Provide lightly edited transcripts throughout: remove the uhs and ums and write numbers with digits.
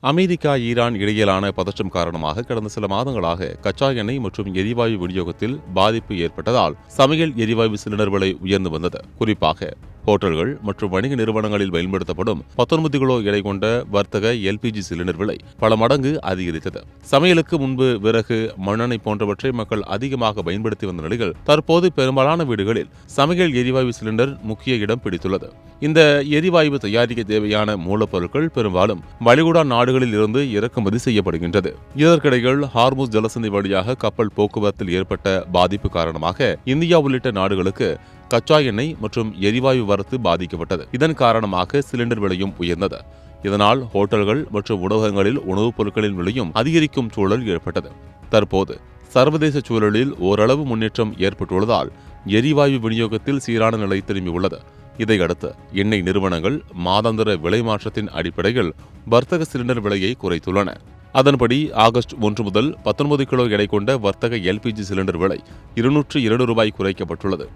America Iran இடையிலான பதற்றம் காரணமாக கடந்த சில மாதங்களாக கச்சா எண்ணெய் மற்றும் எரிவாயு விநியோகத்தில் பாதிப்பு ஏற்பட்டதால் சமையல் எரிவாயு சிலிண்டர் விலை உயர்ந்து வந்தது. குறிப்பாக ஹோட்டல்கள் மற்றும் வணிக நிறுவனங்களில் பயன்படுத்தப்படும் 19 கிலோ எடை கொண்ட வர்த்தக எல்பிஜி சிலிண்டர் விலை பல மடங்கு அதிகரித்தது. சமையலுக்கு முன்பு விறகு, மண்ணெண்ணெய் போன்றவற்றை மக்கள் அதிகமாக பயன்படுத்தி வந்த நிலையில் தற்போது பெரும்பாலான வீடுகளில் சமையல் எரிவாயு சிலிண்டர் முக்கிய இடம் பிடித்துள்ளது. இந்த எரிவாயு தயாரிக்க தேவையான மூலப்பொருட்கள் பெரும்பாலும் வளைகுடா நாடுகளில் இருந்து இறக்குமதி செய்யப்படுகின்றது. இதற்கிடையில் ஹார்முஸ் ஜலசந்தி வழியாக கப்பல் போக்குவரத்தில் ஏற்பட்ட பாதிப்பு காரணமாக இந்தியா உள்ளிட்ட நாடுகளுக்கு கச்சா எண்ணெய் மற்றும் எரிவாயு வரத்து பாதிக்கப்பட்டது. இதன் காரணமாக சிலிண்டர் விலையும் உயர்ந்தது. இதனால் ஹோட்டல்கள் மற்றும் உணவகங்களில் உணவுப் பொருட்களின் விலையும் அதிகரிக்கும் சூழல் ஏற்பட்டது. தற்போது சர்வதேச சூழலில் ஓரளவு முன்னேற்றம் ஏற்பட்டுள்ளதால் எரிவாயு விநியோகத்தில் சீரான நிலை திரும்பியுள்ளது. இதையடுத்து எண்ணெய் நிறுவனங்கள் மாதாந்திர விலை மாற்றத்தின் அடிப்படையில் வர்த்தக சிலிண்டர் விலையை குறைத்துள்ளன. அதன்படி ஆகஸ்ட் 1 முதல் 19 கிலோ எடை கொண்ட வர்த்தக எல்பிஜி சிலிண்டர் விலை 202 ரூபாய் குறைக்கப்பட்டுள்ளது.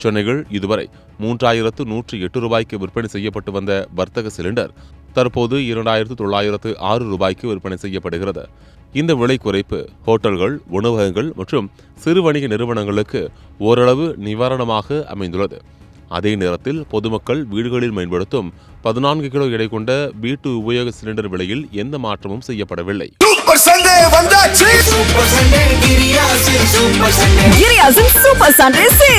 சென்னையில் இதுவரை 3108 ரூபாய்க்கு விற்பனை செய்யப்பட்டு வந்த வர்த்தக சிலிண்டர் தற்போது 2906 ரூபாய்க்கு விற்பனை செய்யப்படுகிறது. இந்த விலை குறைப்பு ஹோட்டல்கள், உணவகங்கள் மற்றும் சிறு வணிக நிறுவனங்களுக்கு ஓரளவு நிவாரணமாக அமைந்துள்ளது. அதே நேரத்தில் பொதுமக்கள் வீடுகளில் பயன்படுத்தும் 14 கிலோ எடை கொண்ட வீட்டு உபயோக சிலிண்டர் விலையில் எந்த மாற்றமும் செய்யப்படவில்லை. Giriaz'ın Super Sunday Sale.